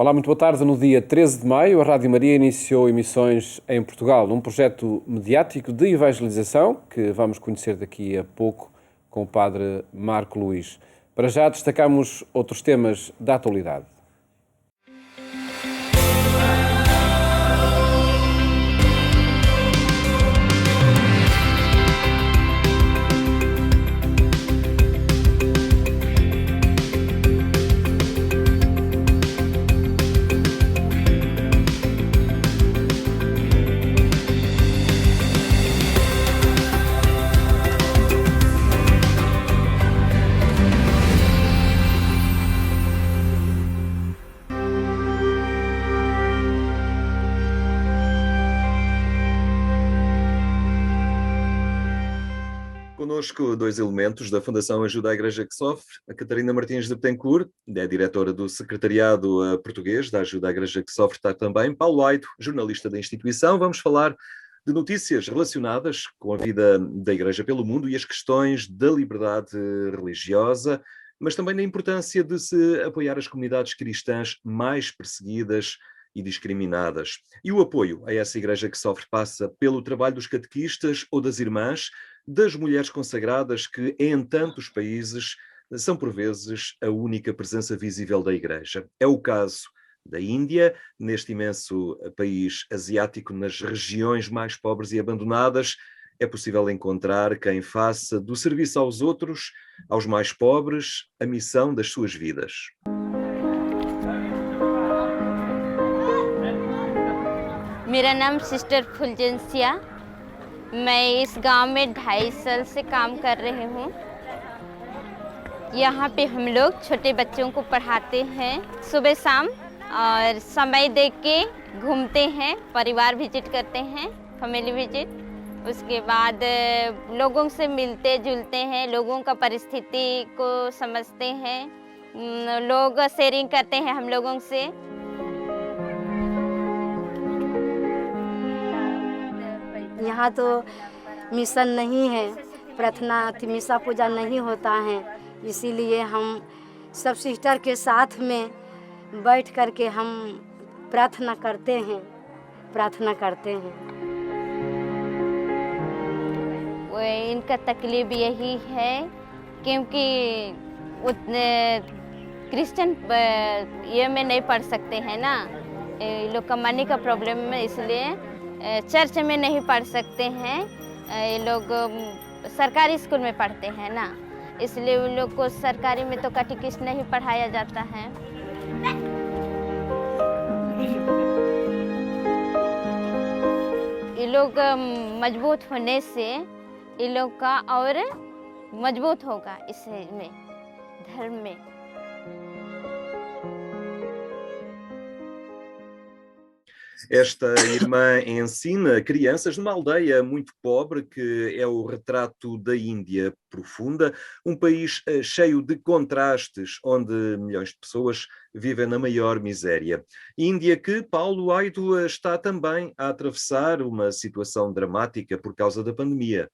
Olá, muito boa tarde. No dia 13 de maio, a Rádio Maria iniciou emissões em Portugal, um projeto mediático de evangelização que vamos conhecer daqui a pouco com o Padre Marco Luís. Para já destacamos outros temas da atualidade. Conosco dois elementos da Fundação Ajuda à Igreja que Sofre, a Catarina Martins de Betancourt, é diretora do Secretariado Português da Ajuda à Igreja que Sofre, está também Paulo Aito, jornalista da instituição. Vamos falar de notícias relacionadas com a vida da Igreja pelo mundo e as questões da liberdade religiosa, mas também da importância de se apoiar as comunidades cristãs mais perseguidas e discriminadas. E o apoio a essa Igreja que Sofre passa pelo trabalho dos catequistas ou das irmãs, das mulheres consagradas que, em tantos países, são por vezes a única presença visível da Igreja. É o caso da Índia, neste imenso país asiático, nas regiões mais pobres e abandonadas, é possível encontrar quem faça do serviço aos outros, aos mais pobres, a missão das suas vidas. मेरा नाम सिस्टर फुलजेंसिया। मैं इस गांव में 2.5 साल से काम कर रही हूँ। यहाँ पे हम लोग छोटे बच्चों को पढ़ाते हैं सुबह शाम, और समय देख के घूमते हैं, परिवार विजिट करते हैं, फैमिली विजिट। उसके बाद लोगों से मिलते जुलते हैं, लोगों का परिस्थिति को समझते हैं, लोग शेयरिंग करते हैं हम लोगों से। यहाँ तो मिशन नहीं है, प्रार्थना मिसा पूजा नहीं होता है, इसीलिए हम सब सिस्टर के साथ में बैठ कर के हम प्रार्थना करते हैं। इनका तकलीफ यही है क्योंकि उतने क्रिश्चियन ये में नहीं पढ़ सकते हैं ना, ये लोग कमाने का प्रॉब्लम है, इसलिए चर्च में नहीं पढ़ सकते हैं। ये लोग सरकारी स्कूल में पढ़ते हैं ना, इसलिए उन लोग को सरकारी में तो कैटेकिस्ट नहीं पढ़ाया जाता है। ये लोग मजबूत होने से ये लोग का और मजबूत होगा इसमें, धर्म में। Esta irmã ensina crianças numa aldeia muito pobre, que é o retrato da Índia profunda, um país cheio de contrastes, onde milhões de pessoas vivem na maior miséria. Índia que Paulo Aito está também a atravessar uma situação dramática por causa da pandemia.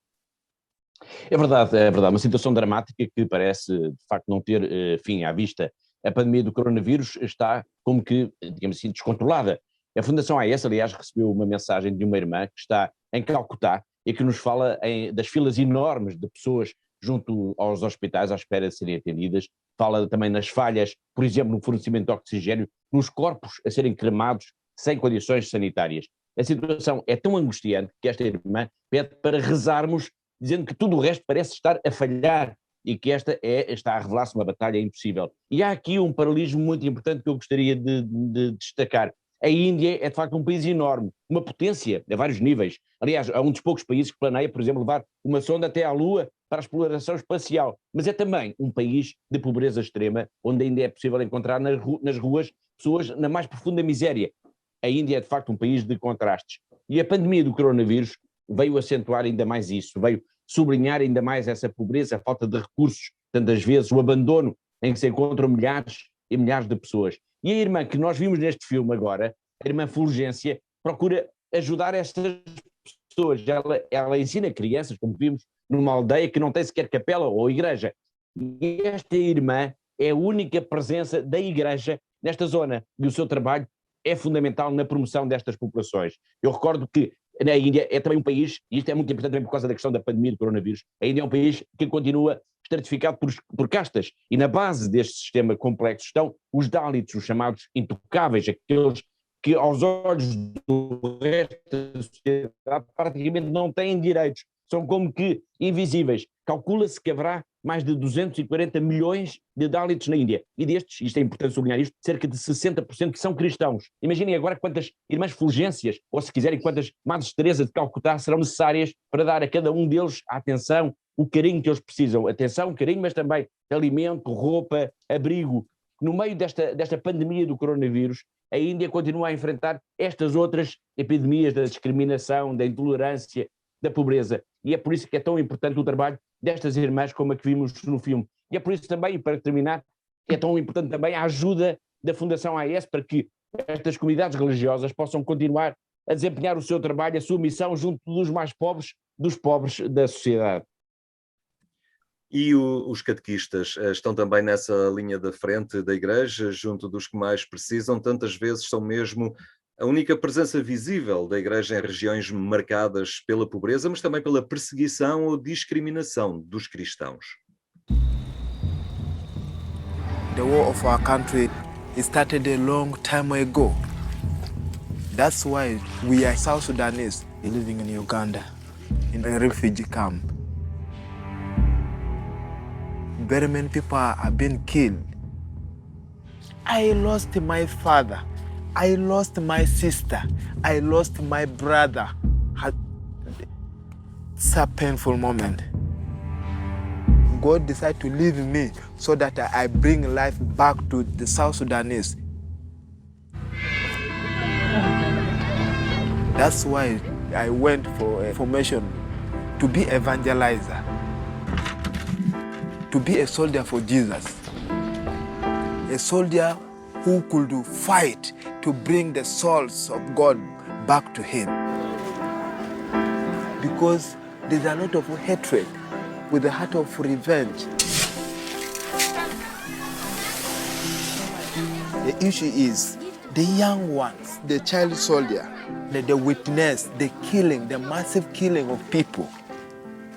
É verdade, uma situação dramática que parece, de facto, não ter fim à vista. A pandemia do coronavírus está como que, digamos assim, descontrolada. A Fundação AES, aliás, recebeu uma mensagem de uma irmã que está em Calcutá e que nos fala das filas enormes de pessoas junto aos hospitais à espera de serem atendidas. Fala também nas falhas, por exemplo, no fornecimento de oxigênio, nos corpos a serem cremados sem condições sanitárias. A situação é tão angustiante que esta irmã pede para rezarmos, dizendo que tudo o resto parece estar a falhar e que esta está a revelar-se uma batalha impossível. E há aqui um paralelismo muito importante que eu gostaria de destacar. A Índia é de facto um país enorme, uma potência a vários níveis. Aliás, é um dos poucos países que planeia, por exemplo, levar uma sonda até à Lua para a exploração espacial. Mas é também um país de pobreza extrema, onde ainda é possível encontrar nas ruas pessoas na mais profunda miséria. A Índia é de facto um país de contrastes. E a pandemia do coronavírus veio acentuar ainda mais isso, veio sublinhar ainda mais essa pobreza, a falta de recursos, tantas vezes o abandono em que se encontram milhares e milhares de pessoas. E a irmã que nós vimos neste filme agora, a irmã Fulgência, procura ajudar estas pessoas. Ela ensina crianças, como vimos, numa aldeia que não tem sequer capela ou igreja. E esta irmã é a única presença da Igreja nesta zona, e o seu trabalho é fundamental na promoção destas populações. Eu recordo que na Índia é também um país, e isto é muito importante também por causa da questão da pandemia do coronavírus, a Índia é um país que continua estratificado por castas, e na base deste sistema complexo estão os Dalits, os chamados intocáveis, aqueles que aos olhos do resto da sociedade praticamente não têm direitos, são como que invisíveis. Calcula-se que haverá mais de 240 milhões de Dalits na Índia, e destes, isto é importante sublinhar isto, cerca de 60% que são cristãos. Imaginem agora quantas irmãs Fulgências, ou se quiserem quantas Madres Teresa de Calcutá serão necessárias para dar a cada um deles a atenção, o carinho que eles precisam. Atenção, carinho, mas também alimento, roupa, abrigo. No meio desta pandemia do coronavírus, a Índia continua a enfrentar estas outras epidemias da discriminação, da intolerância, da pobreza. E é por isso que é tão importante o trabalho destas irmãs como a que vimos no filme. E é por isso também, para terminar, é tão importante também a ajuda da Fundação AES para que estas comunidades religiosas possam continuar a desempenhar o seu trabalho, a sua missão junto dos mais pobres, dos pobres da sociedade. E os catequistas estão também nessa linha da frente da Igreja, junto dos que mais precisam, tantas vezes são mesmo a única presença visível da Igreja em regiões marcadas pela pobreza, mas também pela perseguição ou discriminação dos cristãos. The war of our country started a long time ago. That's why we are South Sudanese living in Uganda, in a refugee camp. Very many people have been killed. I lost my father. I lost my sister. I lost my brother. It's a painful moment. God decided to leave me so that I bring life back to the South Sudanese. That's why I went for a formation to be evangelizer, to be a soldier for Jesus, a soldier who could fight to bring the souls of God back to Him. Because there's a lot of hatred with the heart of revenge. The issue is the young ones, the child soldier, they witness the killing, the massive killing of people.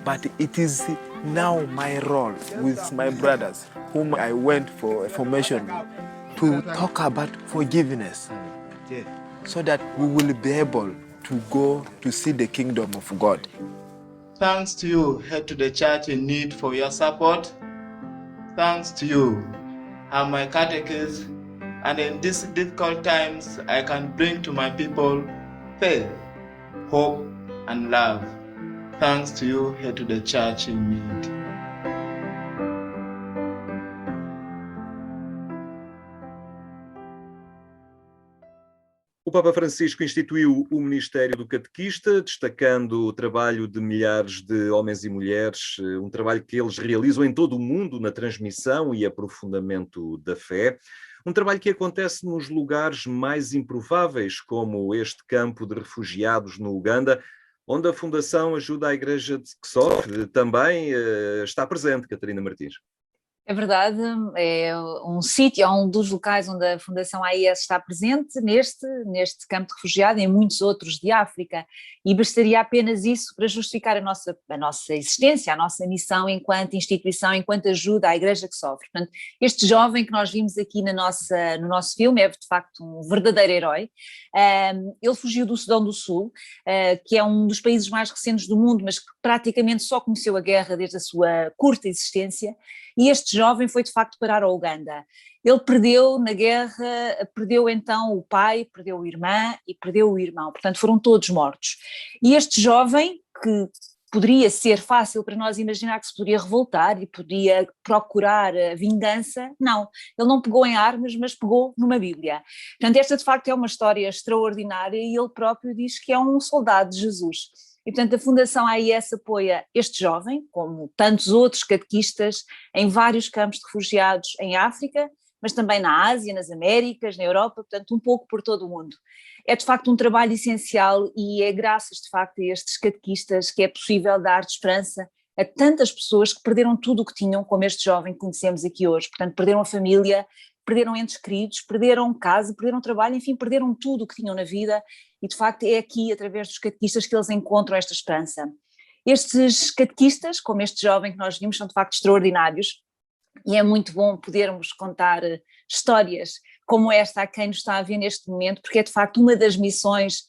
But it is now my role with my brothers, whom I went for a formation, to talk about forgiveness, so that we will be able to go to see the kingdom of God. Thanks to you, head to the church in need for your support. Thanks to you, I'm my catechist, and in these difficult times, I can bring to my people faith, hope, and love. Thanks to you, head to the church in need. O Papa Francisco instituiu o Ministério do Catequista, destacando o trabalho de milhares de homens e mulheres, um trabalho que eles realizam em todo o mundo na transmissão e aprofundamento da fé. Um trabalho que acontece nos lugares mais improváveis, como este campo de refugiados no Uganda, onde a Fundação Ajuda à Igreja de Ksof também está presente, Catarina Martins. É verdade, é um sítio, é um dos locais onde a Fundação AES está presente, neste campo de refugiado e em muitos outros de África, e bastaria apenas isso para justificar a nossa existência, a nossa missão enquanto instituição, enquanto ajuda à Igreja que sofre. Portanto, este jovem que nós vimos aqui no nosso filme é de facto um verdadeiro herói. Ele fugiu do Sudão do Sul, que é um dos países mais recentes do mundo, mas que praticamente só conheceu a guerra desde a sua curta existência, e este jovem foi de facto parar ao Uganda. Ele perdeu na guerra, perdeu então o pai, perdeu a irmã e perdeu o irmão, portanto foram todos mortos. E este jovem, que poderia ser fácil para nós imaginar que se poderia revoltar e podia procurar a vingança, não, ele não pegou em armas, mas pegou numa Bíblia. Portanto, esta de facto é uma história extraordinária e ele próprio diz que é um soldado de Jesus. E, portanto, a Fundação AES apoia este jovem, como tantos outros catequistas, em vários campos de refugiados em África, mas também na Ásia, nas Américas, na Europa, portanto, um pouco por todo o mundo. É, de facto, um trabalho essencial e é graças, de facto, a estes catequistas que é possível dar esperança a tantas pessoas que perderam tudo o que tinham, como este jovem que conhecemos aqui hoje. Portanto, perderam a família, perderam entes queridos, perderam casa, perderam trabalho, enfim, perderam tudo o que tinham na vida, e de facto é aqui, através dos catequistas, que eles encontram esta esperança. Estes catequistas, como este jovem que nós vimos, são de facto extraordinários, e é muito bom podermos contar histórias como esta a quem nos está a ver neste momento, porque é de facto uma das missões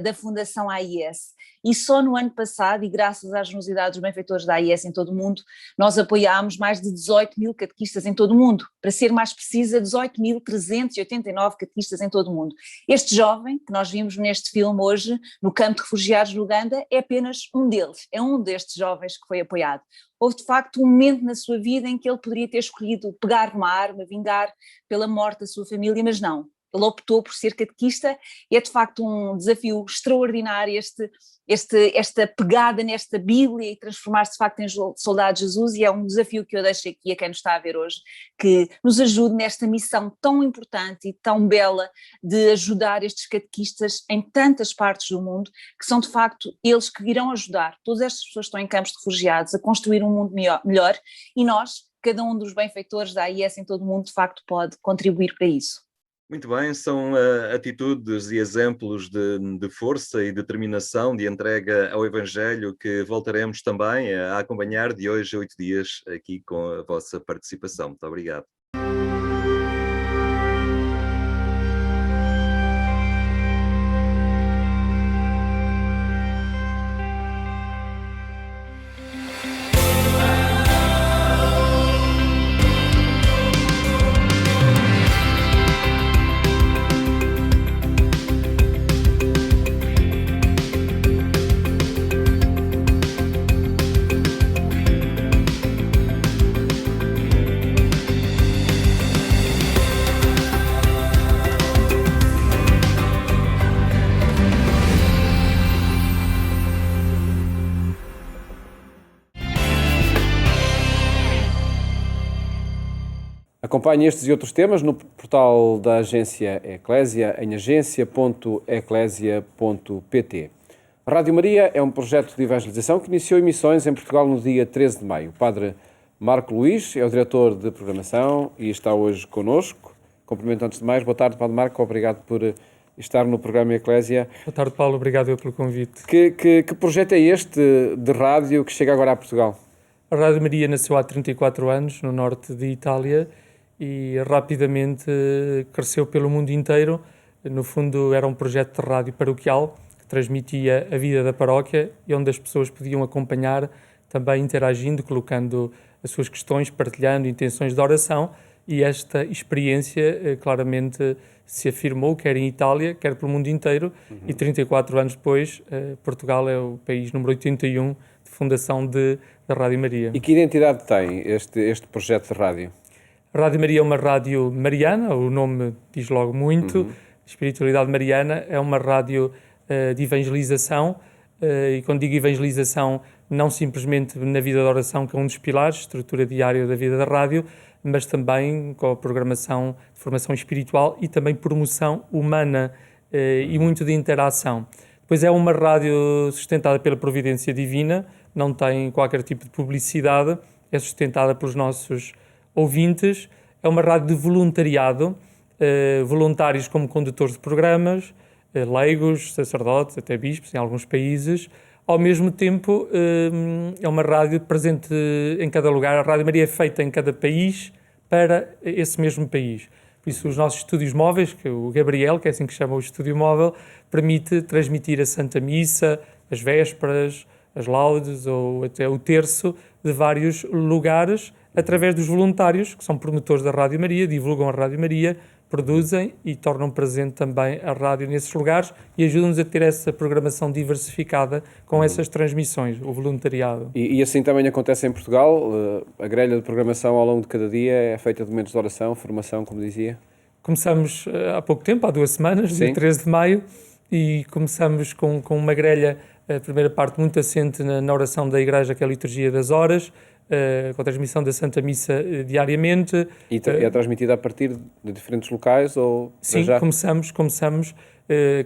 da Fundação AIS. E só no ano passado, e graças à generosidade dos benfeitores da AIS em todo o mundo, nós apoiámos mais de 18.000 catequistas em todo o mundo. Para ser mais precisa, 18.389 catequistas em todo o mundo. Este jovem, que nós vimos neste filme hoje, no campo de refugiados de Uganda, é apenas um deles, é um destes jovens que foi apoiado. Houve de facto um momento na sua vida em que ele poderia ter escolhido pegar uma arma, vingar pela morte da sua família, mas não. Ele optou por ser catequista, e é de facto um desafio extraordinário esta pegada nesta Bíblia e transformar-se de facto em soldado de Jesus, e é um desafio que eu deixo aqui a quem nos está a ver hoje, que nos ajude nesta missão tão importante e tão bela de ajudar estes catequistas em tantas partes do mundo, que são de facto eles que irão ajudar todas estas pessoas que estão em campos de refugiados a construir um mundo melhor, e nós, cada um dos benfeitores da AIS em todo o mundo, de facto pode contribuir para isso. Muito bem, são atitudes e exemplos de força e determinação, de entrega ao Evangelho, que voltaremos também a acompanhar de hoje a 8 dias aqui com a vossa participação. Muito obrigado. Acompanhe estes e outros temas no portal da agência Eclésia, em agência.eclésia.pt. A Rádio Maria é um projeto de evangelização que iniciou emissões em Portugal no dia 13 de maio. O padre Marco Luís é o diretor de programação e está hoje connosco. Cumprimento antes de mais. Boa tarde, padre Marco. Obrigado por estar no programa Eclésia. Boa tarde, Paulo. Obrigado pelo convite. Que projeto é este de rádio que chega agora a Portugal? A Rádio Maria nasceu há 34 anos, no norte de Itália, e rapidamente cresceu pelo mundo inteiro. No fundo, era um projeto de rádio paroquial que transmitia a vida da paróquia e onde as pessoas podiam acompanhar, também interagindo, colocando as suas questões, partilhando intenções de oração, e esta experiência claramente se afirmou, quer em Itália, quer pelo mundo inteiro, e 34 anos depois, Portugal é o país número 81 de fundação da Rádio Maria. E que identidade tem este projeto de rádio? A Rádio Maria é uma rádio mariana, o nome diz logo muito. Espiritualidade mariana é uma rádio de evangelização, e quando digo evangelização, não simplesmente na vida da oração, que é um dos pilares, estrutura diária da vida da rádio, mas também com a programação de formação espiritual e também promoção humana e muito de interação. Depois é uma rádio sustentada pela providência divina, não tem qualquer tipo de publicidade, é sustentada pelos nossos ouvintes, é uma rádio de voluntariado, voluntários como condutores de programas, leigos, sacerdotes, até bispos em alguns países. Ao mesmo tempo, é uma rádio presente em cada lugar. A Rádio Maria é feita em cada país para esse mesmo país. Por isso, os nossos estúdios móveis, que o Gabriel, que é assim que chama o estúdio móvel, permite transmitir a Santa Missa, as vésperas, as laudes ou até o terço de vários lugares, através dos voluntários, que são promotores da Rádio Maria, divulgam a Rádio Maria, produzem e tornam presente também a rádio nesses lugares e ajudam-nos a ter essa programação diversificada com essas transmissões, o voluntariado. E assim também acontece em Portugal? A grelha de programação ao longo de cada dia é feita de momentos de oração, formação, como dizia? Começamos há pouco tempo, há 2 semanas, dia 13 de maio, e começamos com uma grelha, a primeira parte muito assente na oração da Igreja, que é a liturgia das horas, com a transmissão da Santa Missa diariamente. E é transmitida a partir de diferentes locais? Ou sim, já? começamos.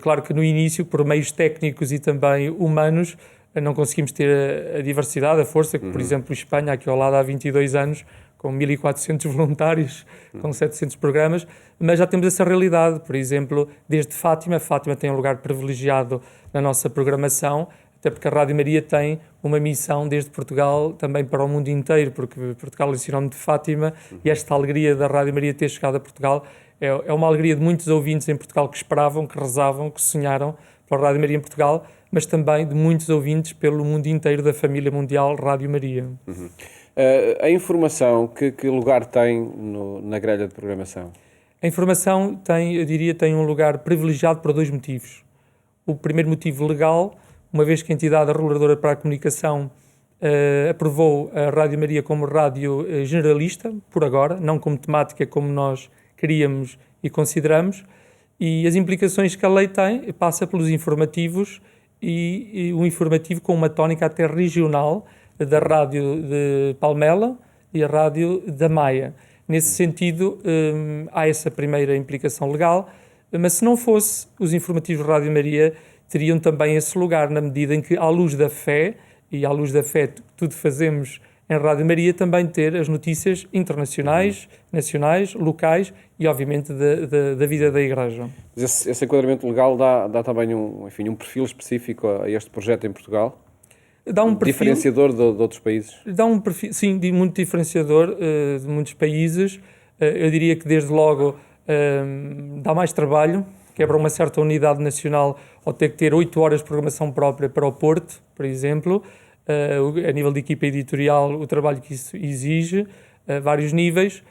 Claro que no início, por meios técnicos e também humanos, não conseguimos ter a diversidade, a força que, por exemplo, Espanha, aqui ao lado há 22 anos, com 1.400 voluntários, com 700 programas, mas já temos essa realidade. Por exemplo, desde Fátima tem um lugar privilegiado na nossa programação, até porque a Rádio Maria tem uma missão desde Portugal também para o mundo inteiro, porque Portugal é sinónimo de Fátima, e esta alegria da Rádio Maria ter chegado a Portugal é uma alegria de muitos ouvintes em Portugal que esperavam, que rezavam, que sonharam pela Rádio Maria em Portugal, mas também de muitos ouvintes pelo mundo inteiro da família mundial Rádio Maria. A informação, que lugar tem na grelha de programação? A informação tem um lugar privilegiado por 2 motivos. O primeiro motivo legal, uma vez que a entidade reguladora para a comunicação aprovou a Rádio Maria como rádio generalista, por agora, não como temática como nós queríamos e consideramos, e as implicações que a lei tem passa pelos informativos e um informativo com uma tónica até regional da Rádio de Palmela e a Rádio da Maia. Nesse sentido, há essa primeira implicação legal, mas se não fosse, os informativos de Rádio Maria teriam também esse lugar, na medida em que, à luz da fé, e à luz da fé que tudo fazemos em Rádio Maria, também ter as notícias internacionais, nacionais, locais e, obviamente, da vida da Igreja. Esse enquadramento legal dá também um perfil específico a este projeto em Portugal? Dá um perfil diferenciador de outros países? Dá um perfil, sim, muito diferenciador de muitos países. Eu diria que, desde logo, dá mais trabalho, quebra uma certa unidade nacional ao ter que ter 8 horas de programação própria para o Porto, por exemplo, a nível de equipa editorial, o trabalho que isso exige, a vários níveis,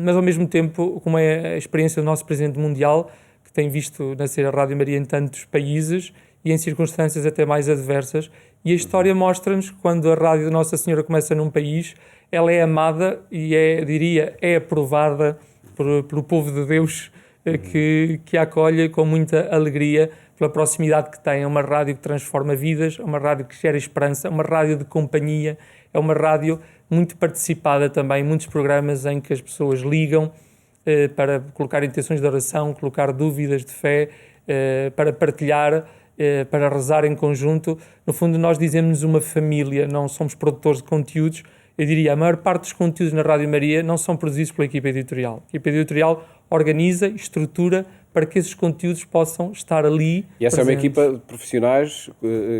mas ao mesmo tempo, como é a experiência do nosso Presidente Mundial, que tem visto nascer a Rádio Maria em tantos países e em circunstâncias até mais adversas, e a história mostra-nos que quando a Rádio de Nossa Senhora começa num país, ela é amada e é aprovada pelo povo de Deus, que a acolhe com muita alegria pela proximidade que tem. É uma rádio que transforma vidas, é uma rádio que gera esperança, é uma rádio de companhia, é uma rádio muito participada também, muitos programas em que as pessoas ligam para colocar intenções de oração, colocar dúvidas de fé, para partilhar, para rezar em conjunto. No fundo, nós dizemos uma família, não somos produtores de conteúdos. Eu diria, a maior parte dos conteúdos na Rádio Maria não são produzidos pela equipa editorial. A equipa editorial organiza, estrutura para que esses conteúdos possam estar ali. E essa presentes. É uma equipa de profissionais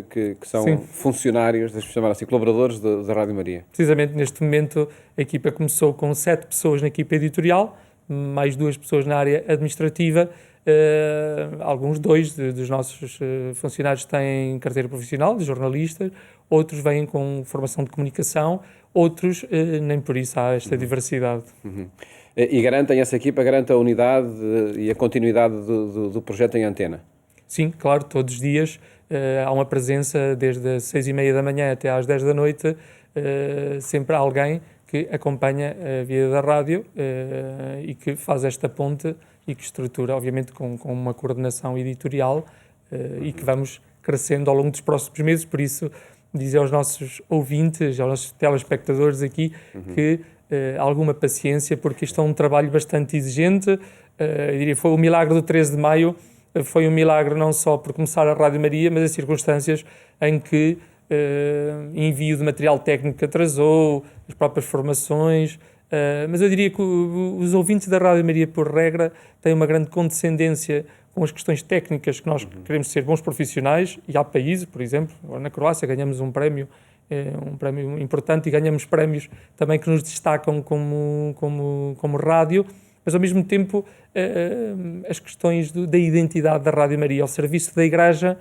que são Sim. funcionários, deixa-me chamar assim, colaboradores da Rádio Maria. Precisamente neste momento a equipa começou com 7 pessoas na equipa editorial, mais 2 pessoas na área administrativa. Alguns 2 dos nossos funcionários têm carteira profissional, de jornalistas, outros vêm com formação de comunicação, outros nem por isso há esta diversidade. E essa equipa garante a unidade e a continuidade do projeto em antena? Sim, claro, todos os dias há uma presença desde as 6h30 da manhã até às 10 da noite, sempre há alguém que acompanha a vida da rádio e que faz esta ponte e que estrutura, obviamente, com uma coordenação editorial e que vamos crescendo ao longo dos próximos meses. Por isso, dizer aos nossos ouvintes, aos nossos telespectadores aqui, que alguma paciência, porque isto é um trabalho bastante exigente. Eu diria, foi o milagre do 13 de maio, foi um milagre não só por começar a Rádio Maria, mas as circunstâncias em que envio de material técnico atrasou, as próprias formações, mas eu diria que os ouvintes da Rádio Maria, por regra, têm uma grande condescendência com as questões técnicas, que nós queremos ser bons profissionais, e há países, por exemplo, na Croácia ganhamos um prémio importante, e ganhamos prémios também que nos destacam como rádio, mas ao mesmo tempo as questões da identidade da Rádio Maria ao serviço da Igreja,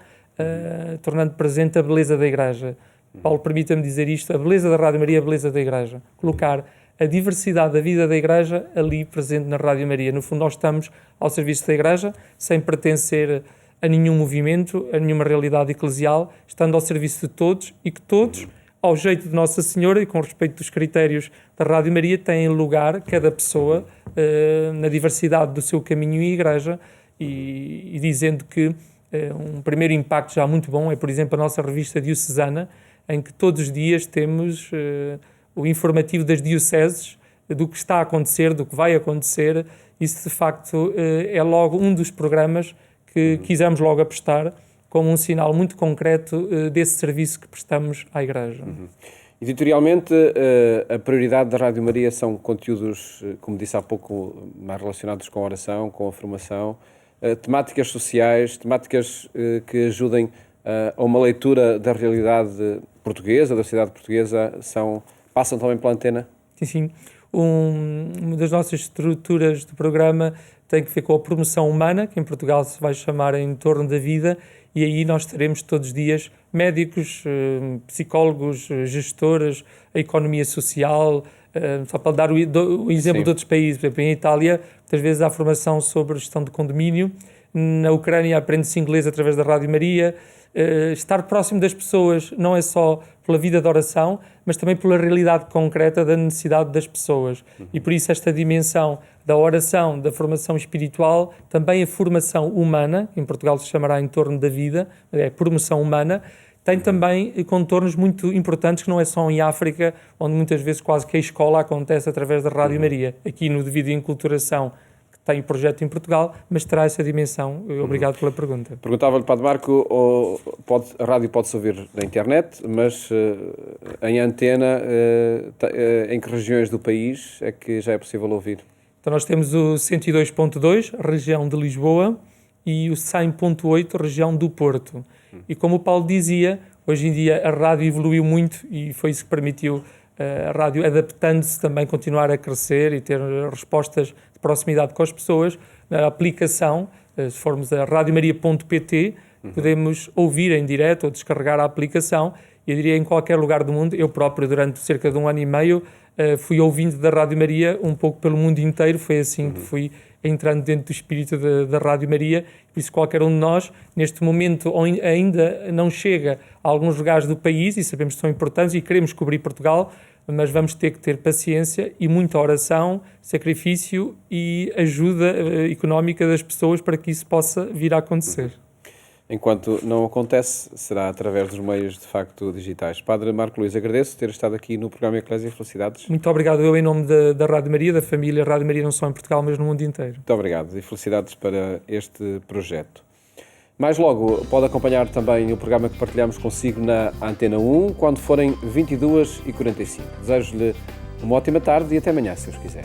tornando presente a beleza da Igreja. Paulo, permita-me dizer isto, a beleza da Rádio Maria é a beleza da Igreja. Colocar a diversidade da vida da Igreja ali presente na Rádio Maria. No fundo, nós estamos ao serviço da Igreja, sem pertencer a nenhum movimento, a nenhuma realidade eclesial, estando ao serviço de todos, e que todos, ao jeito de Nossa Senhora e com respeito dos critérios da Rádio Maria, têm lugar, cada pessoa, na diversidade do seu caminho e Igreja, e dizendo que um primeiro impacto já muito bom é, por exemplo, a nossa revista diocesana, em que todos os dias temos o informativo das dioceses, do que está a acontecer, do que vai acontecer. Isso, de facto, é logo um dos programas que quisemos logo apostar como um sinal muito concreto desse serviço que prestamos à Igreja. Editorialmente, a prioridade da Rádio Maria são conteúdos, como disse há pouco, mais relacionados com a oração, com a formação, temáticas sociais, temáticas que ajudem a uma leitura da realidade portuguesa, da sociedade portuguesa, passam também pela antena? Sim. Uma das nossas estruturas do programa tem que ver com a promoção humana, que em Portugal se vai chamar Em Torno da Vida, e aí nós teremos todos os dias médicos, psicólogos, gestoras, a economia social, só para dar o exemplo de outros países. Por exemplo, em Itália, muitas vezes há formação sobre gestão de condomínio, na Ucrânia aprende-se inglês através da Rádio Maria. Estar próximo das pessoas não é só pela vida de oração, mas também pela realidade concreta da necessidade das pessoas. E por isso esta dimensão da oração, da formação espiritual, também a formação humana, em Portugal se chamará Em Torno da Vida, é promoção humana, tem também contornos muito importantes, que não é só em África, onde muitas vezes quase que a escola acontece através da Rádio Maria. Aqui no Devido Enculturação, tem o projeto em Portugal, mas terá essa dimensão. Obrigado pela pergunta. Perguntava-lhe, Padre Marco, a rádio pode-se ouvir na internet, mas em antena, em que regiões do país é que já é possível ouvir? Então nós temos o 102.2, região de Lisboa, e o 100.8, região do Porto. E como o Paulo dizia, hoje em dia a rádio evoluiu muito e foi isso que permitiu a rádio, adaptando-se, também continuar a crescer e ter respostas de proximidade com as pessoas. Na aplicação, se formos a radiomaria.pt, podemos ouvir em direto ou descarregar a aplicação. Eu diria em qualquer lugar do mundo. Eu próprio, durante cerca de 1 ano e meio, fui ouvindo da Rádio Maria um pouco pelo mundo inteiro. Foi assim que fui entrando dentro do espírito da Rádio Maria. Por isso, qualquer um de nós, neste momento, ainda não chega a alguns lugares do país, e sabemos que são importantes e queremos cobrir Portugal, mas vamos ter que ter paciência e muita oração, sacrifício e ajuda económica das pessoas para que isso possa vir a acontecer. Enquanto não acontece, será através dos meios, de facto, digitais. Padre Marco Luís, agradeço ter estado aqui no programa Eclésia. Felicidades. Muito obrigado, eu em nome da Rádio Maria, da família Rádio Maria, não só em Portugal, mas no mundo inteiro. Muito obrigado e felicidades para este projeto. Mais logo, pode acompanhar também o programa que partilhamos consigo na Antena 1, quando forem 22h45. Desejo-lhe uma ótima tarde e até amanhã, se Deus quiser.